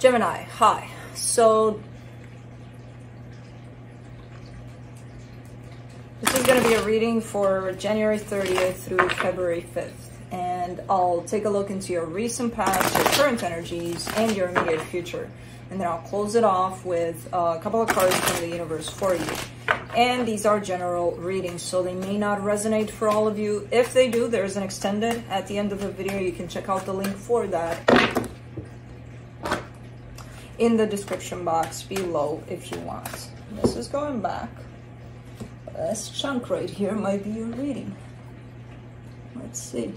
Gemini, hi. So this is going to be a reading for January 30th through February 5th. And I'll take a look into your recent past, your current energies, and your immediate future. And then I'll close it off with a couple of cards from the universe for you. And these are general readings, so they may not resonate for all of you. If they do, there's an extended at the end of the video. You can check out the link for that in the description box below if you want. This is going back. This chunk right here might be your reading. Let's see.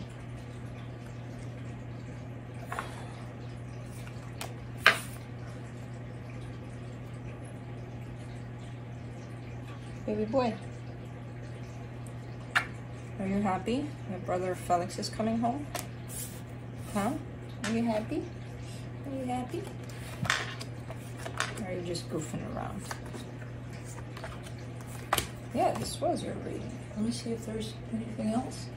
Baby boy, are you happy? Your brother Felix is coming home? Huh? Are you happy? Are you happy? Or are you just goofing around? Yeah, this was your reading. Let me see if there's anything else.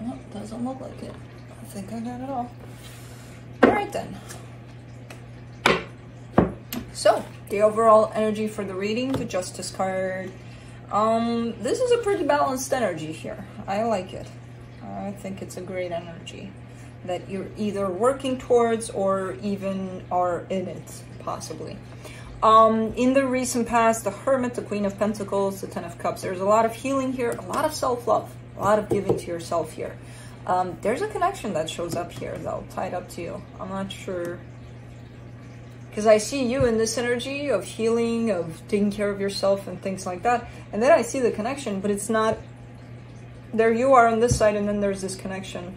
Oh, doesn't look like it. I think I got it all. All right then. So, the overall energy for the reading, the Justice card. This is a pretty balanced energy here. I like it. I think it's a great energy that you're either working towards or even are in it, possibly. In the recent past, the Hermit, the Queen of Pentacles, the Ten of Cups, there's a lot of healing here, a lot of self-love, a lot of giving to yourself here. There's a connection that shows up here, though, tied up to you. I'm not sure. Because I see you in this energy of healing, of taking care of yourself and things like that. And then I see the connection, but it's not... There you are on this side, and then there's this connection.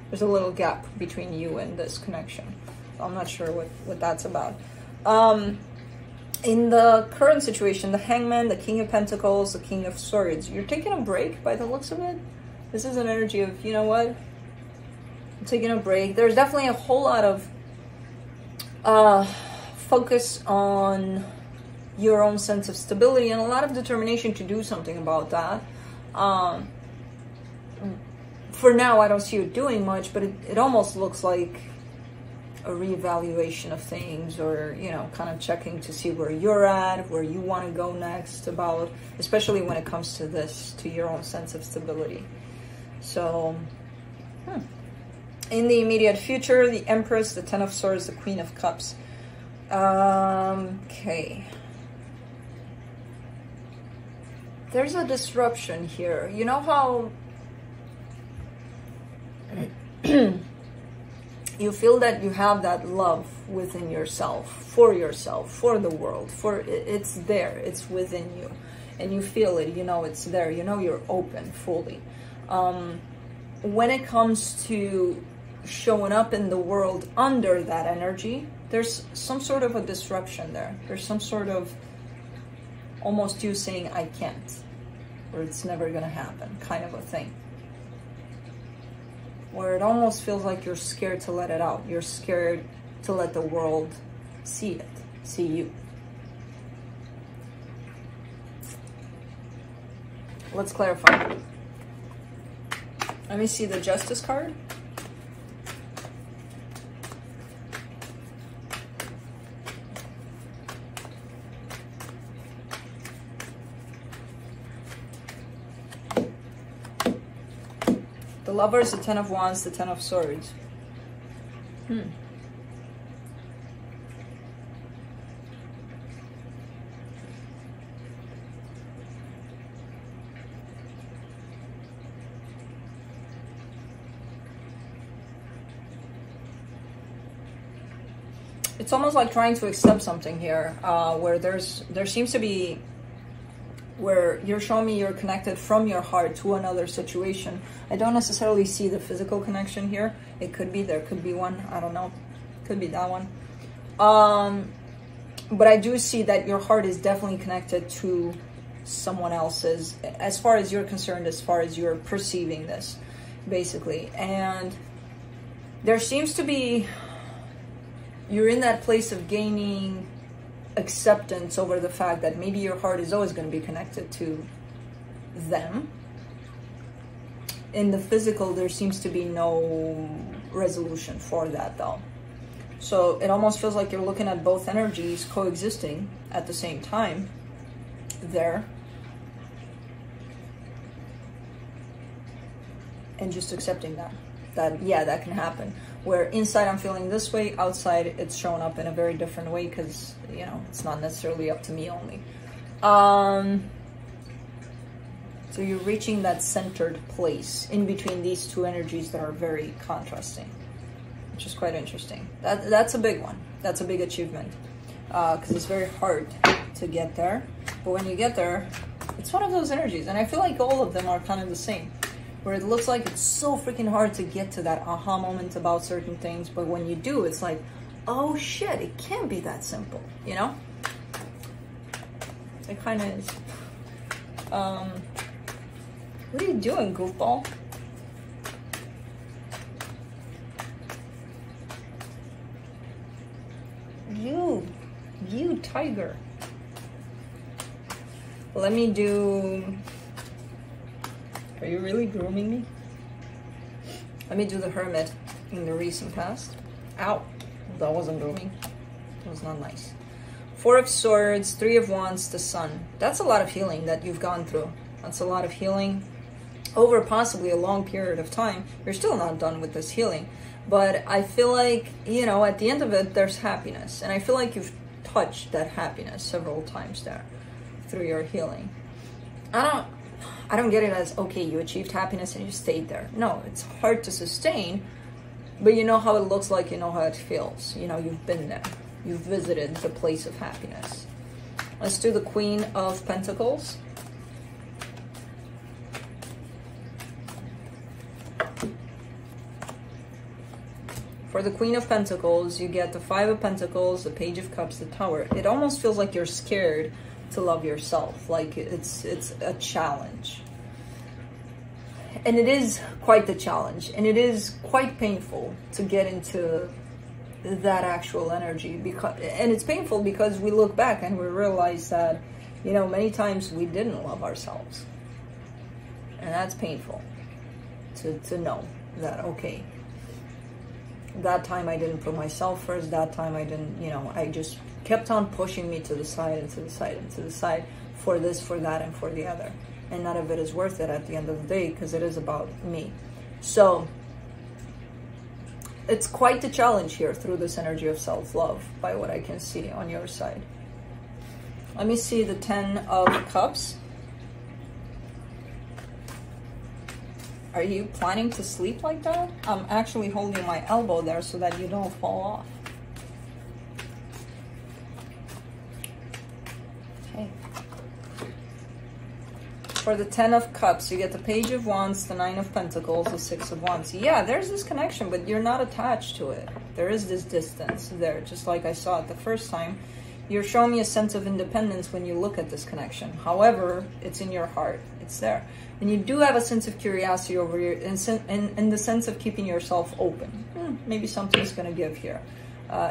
There's a little gap between you and this connection. I'm not sure what that's about. In the current situation, the Hangman, the King of Pentacles, the King of Swords, you're taking a break by the looks of it. This is an energy of, you know what? I'm taking a break. There's definitely a whole lot of focus on your own sense of stability and a lot of determination to do something about that. For now, I don't see you doing much, but it almost looks like a reevaluation of things, or, you know, kind of checking to see where you're at, where you want to go next, about, especially when it comes to this, to your own sense of stability. So, in the immediate future, the Empress, the Ten of Swords, the Queen of Cups. Okay. There's a disruption here. You know how you feel that you have that love within yourself, for the world, it's there, it's within you, and you feel it, you know it's there, you know you're open fully. When it comes to showing up in the world under that energy, there's some sort of a disruption there. There's some sort of almost you saying, I can't, or it's never gonna happen, kind of a thing. Where it almost feels like you're scared to let it out. You're scared to let the world see it, see you. Let's clarify. Let me see the Justice card. The Lovers, the Ten of Wands, the Ten of Swords. It's almost like trying to accept something here, where there seems to be, where you're showing me you're connected from your heart to another situation. I don't necessarily see the physical connection here. It could be, there could be one, I don't know. Could be that one. But I do see that your heart is definitely connected to someone else's, as far as you're concerned, as far as you're perceiving this, basically. And there seems to be, you're in that place of gaining acceptance over the fact that maybe your heart is always going to be connected to them. In the physical, there seems to be no resolution for that, though. So it almost feels like you're looking at both energies coexisting at the same time there. And just accepting that yeah, that can happen. Where inside I'm feeling this way, outside it's showing up in a very different way, because, you know, it's not necessarily up to me only. So you're reaching that centered place in between these two energies that are very contrasting, which is quite interesting. That's a big one. That's a big achievement, because it's very hard to get there. But when you get there, it's one of those energies. And I feel like all of them are kind of the same, where it looks like it's so freaking hard to get to that aha moment about certain things. But when you do, it's like, oh shit, it can't be that simple, you know? It kind of is. What are you doing, goofball? You tiger. Let me do... Are you really grooming me? Let me do the Hermit in the recent past. Ow, that wasn't grooming. That was not nice. Four of Swords, Three of Wands, the Sun. That's a lot of healing that you've gone through. That's a lot of healing over possibly a long period of time. You're still not done with this healing, but I feel like, you know, at the end of it, there's happiness. And I feel like you've touched that happiness several times there through your healing. I don't get it as, okay, you achieved happiness and you stayed there. No, it's hard to sustain, but you know how it looks like, you know how it feels. You know, you've been there. You've visited the place of happiness. Let's do the Queen of Pentacles. For the Queen of Pentacles, you get the Five of Pentacles, the Page of Cups, the Tower. It almost feels like you're scared to love yourself, like it's a challenge. And it is quite the challenge, and it is quite painful to get into that actual energy, and it's painful because we look back and we realize that, you know, many times we didn't love ourselves, and that's painful to know that, okay, that time I didn't put myself first, that time I didn't, you know, I just kept on pushing me to the side and to the side and to the side for this, for that, and for the other. And none of it is worth it at the end of the day, because it is about me. So it's quite the challenge here through this energy of self-love, by what I can see on your side. Let me see the Ten of Cups. Are you planning to sleep like that? I'm actually holding my elbow there so that you don't fall off. Okay. For the Ten of Cups, you get the Page of Wands, the Nine of Pentacles, the Six of Wands. Yeah, there's this connection, but you're not attached to it. There is this distance there, just like I saw it the first time. You're showing me a sense of independence when you look at this connection. However, it's in your heart. It's there. And you do have a sense of curiosity over your, in the sense of keeping yourself open. Maybe something's going to give here.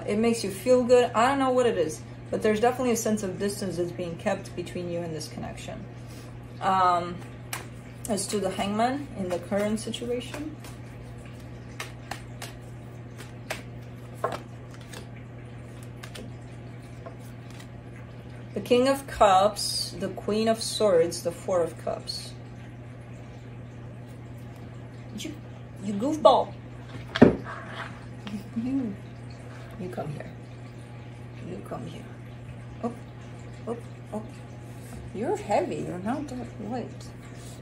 It makes you feel good. I don't know what it is, but there's definitely a sense of distance that's being kept between you and this connection. Let's do the Hangman in the current situation. The King of Cups, the Queen of Swords, the Four of Cups. You goofball. You come here. You come here. Oh, oh, oh. You're heavy. You're not that light.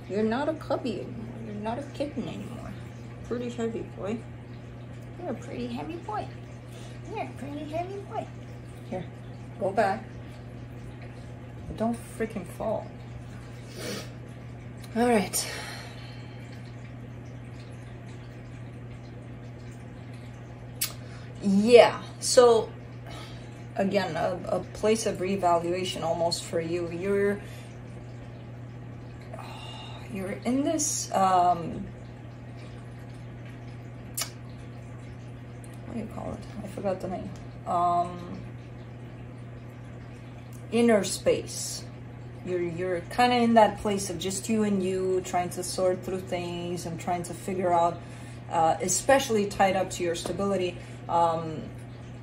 You're not a cubby anymore. You're not a kitten anymore. Pretty heavy boy. You're a pretty heavy boy. You're a pretty heavy boy. Here, go back. Don't freaking fall. All right. Yeah, so again, a place of reevaluation almost for you. You're in this what do you call it? I forgot the name. Inner space. You're kind of in that place of just you and you, trying to sort through things and trying to figure out, especially tied up to your stability,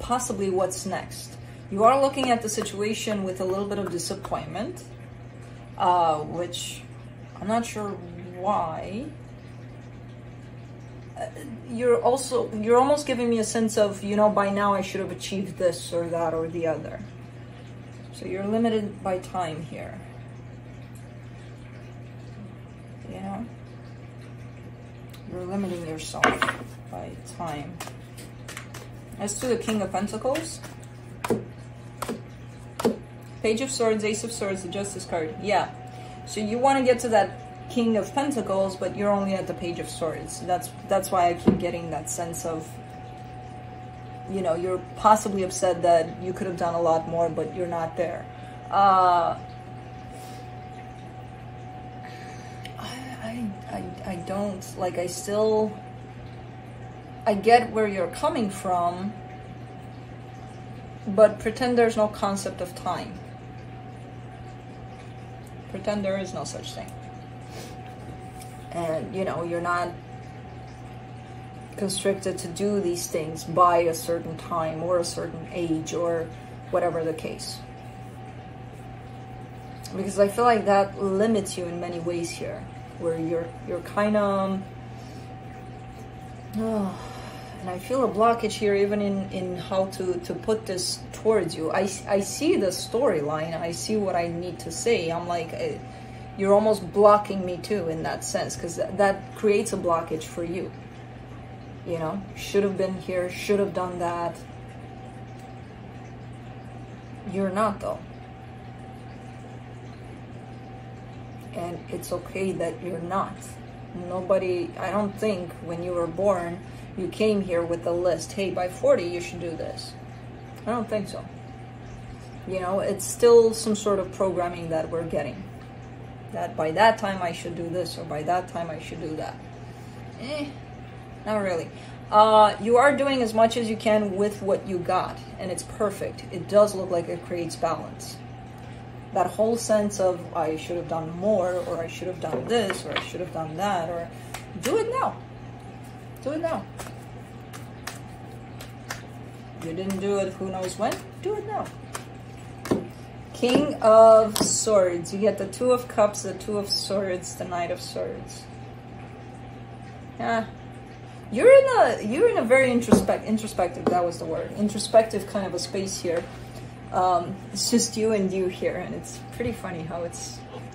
possibly what's next. You are looking at the situation with a little bit of disappointment, which I'm not sure why. You're almost giving me a sense of, you know, by now I should have achieved this or that or the other. So you're limited by time here. You know? You're limiting yourself by time. As to the King of Pentacles, Page of Swords, Ace of Swords, the Justice card. Yeah. So you want to get to that King of Pentacles, but you're only at the Page of Swords. That's why I keep getting that sense of, you know, you're possibly upset that you could have done a lot more, but you're not there. I don't, like, I get where you're coming from, but pretend there's no concept of time. Pretend there is no such thing. And, you know, you're not constricted to do these things by a certain time or a certain age or whatever the case. Because I feel like that limits you in many ways here, where you're kind of... and I feel a blockage here even in how to put this towards you. I see the storyline, I see what I need to say. I'm like, you're almost blocking me too in that sense, because that creates a blockage for you. You know, should have been here, should have done that. You're not, though. And it's okay that you're not. Nobody, I don't think when you were born, you came here with a list. Hey, by 40, you should do this. I don't think so. You know, it's still some sort of programming that we're getting. That by that time, I should do this, or by that time, I should do that. Not really. You are doing as much as you can with what you got, and it's perfect. It does look like it creates balance. That whole sense of, I should have done more, or I should have done this, or I should have done that, or do it now. Do it now. You didn't do it who knows when? Do it now. King of Swords. You get the Two of Cups, the Two of Swords, the Knight of Swords. Yeah. You're in a very introspective, that was the word. Introspective kind of a space here. It's just you and you here, and it's pretty funny how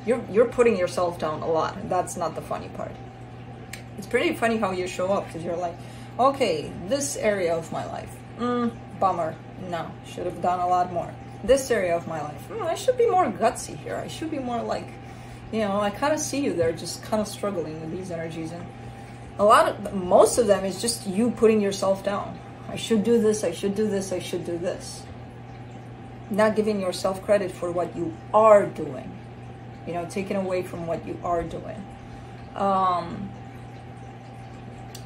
you're putting yourself down a lot, and that's not the funny part. It's pretty funny how you show up, because you're like, okay, this area of my life, bummer, no, should have done a lot more. This area of my life, I should be more gutsy here. I should be more like, you know, I kind of see you there just kind of struggling with these energies, and most of them is just you putting yourself down. I should do this, I should do this, I should do this. Not giving yourself credit for what you are doing. You know, taking away from what you are doing.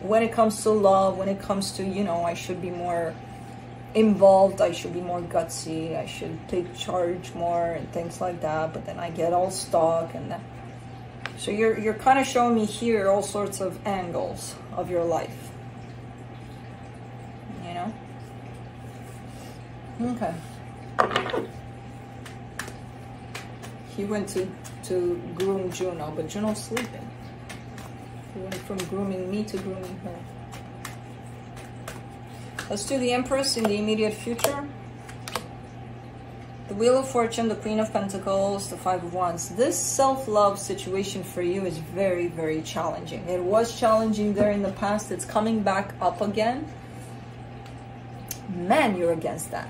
When it comes to love, when it comes to, you know, I should be more involved, I should be more gutsy, I should take charge more and things like that, but then I get all stuck, and then... So you're kind of showing me here all sorts of angles of your life. You know? Okay. He went to groom Juno, but Juno's sleeping. He went from grooming me to grooming her. Let's do the Empress in the immediate future. The Wheel of Fortune, the Queen of Pentacles, the Five of Wands. This self-love situation for you is very, very challenging. It was challenging there in the past. It's coming back up again. Man, you're against that.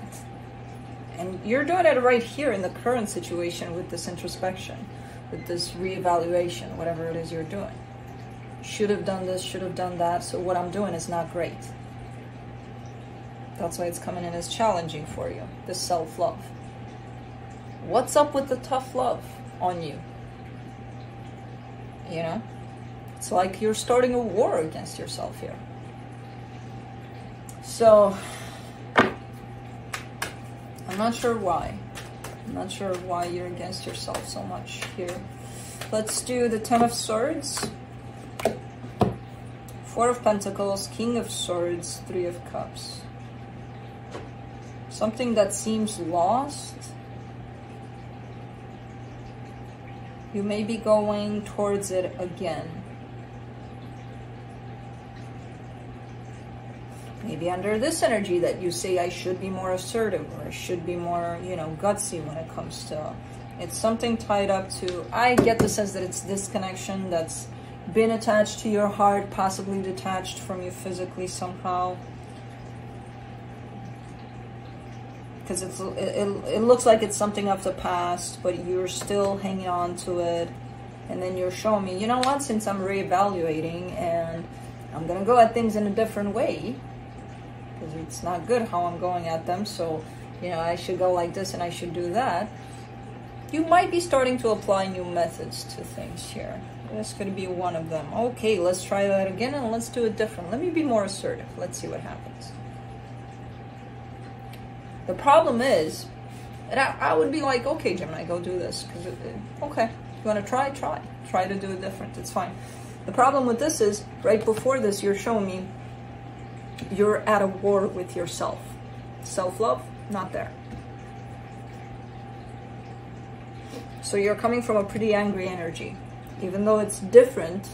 And you're doing it right here in the current situation with this introspection, with this reevaluation, whatever it is you're doing. Should have done this, should have done that, so what I'm doing is not great. That's why it's coming in as challenging for you, this self-love. What's up with the tough love on you? You know? It's like you're starting a war against yourself here. So... I'm not sure why. I'm not sure why you're against yourself so much here. Let's do the Ten of Swords, Four of Pentacles, King of Swords, Three of Cups. something that seems lost. You may be going towards it again. Maybe under this energy that you say, I should be more assertive, or I should be more, you know, gutsy when it comes to, it's something tied up to, I get the sense that it's this connection that's been attached to your heart, possibly detached from you physically somehow. Because it looks like it's something of the past, but you're still hanging on to it. And then you're showing me, you know what, since I'm reevaluating and I'm going to go at things in a different way, because it's not good how I'm going at them, so, you know, I should go like this and I should do that. You might be starting to apply new methods to things here. This could be one of them. Okay, let's try that again and let's do it different. Let me be more assertive. Let's see what happens. The problem is, and I would be like, okay, Gemini, go do this. Okay, you want to try? Try to do it different. It's fine. The problem with this is, right before this, you're showing me you're at a war with yourself. Self-love, not there. So you're coming from a pretty angry energy. Even though it's different,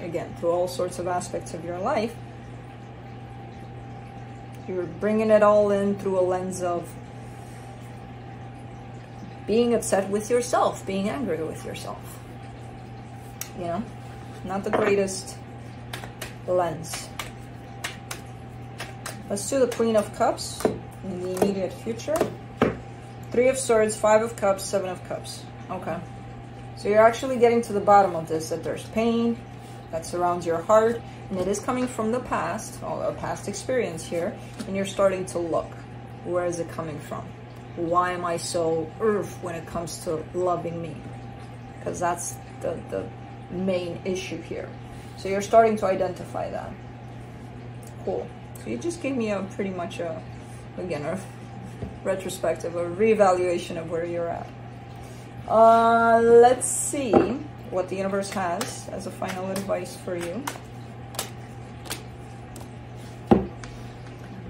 again, through all sorts of aspects of your life, you're bringing it all in through a lens of being upset with yourself, being angry with yourself. You know, not the greatest lens. Let's do the Queen of Cups in the immediate future. 3 of Swords, 5 of Cups, 7 of Cups. Okay. So you're actually getting to the bottom of this, that there's pain that surrounds your heart, and it is coming from the past, or a past experience here, and you're starting to look. Where is it coming from? Why am I so earth when it comes to loving me? Because that's the main issue here. So you're starting to identify that. Cool. So you just gave me a pretty much a, again, a retrospective, a reevaluation of where you're at. Let's see what the universe has as a final advice for you.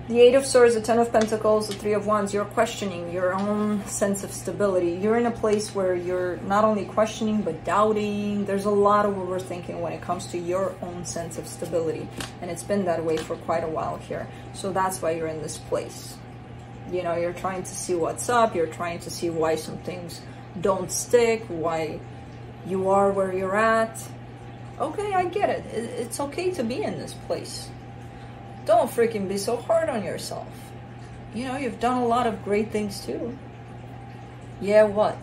The 8 of Swords, the 10 of Pentacles, the 3 of Wands. You're questioning your own sense of stability. You're in a place where you're not only questioning, but doubting. There's a lot of overthinking when it comes to your own sense of stability. And it's been that way for quite a while here. So that's why you're in this place. You know, you're trying to see what's up. You're trying to see why some things don't stick, why you are where you're at. Okay, I get it. It's okay to be in this place. Don't freaking be so hard on yourself. You know, you've done a lot of great things too. Yeah, what?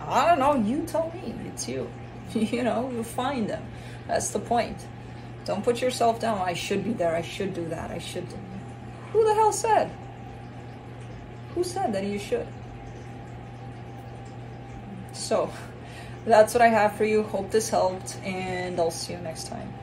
I don't know, you tell me. It's you. You know, you find them. That's the point. Don't put yourself down. I should be there. I should do that. I should do. Who the hell said? Who said that you should? So, that's what I have for you. Hope this helped, and I'll see you next time.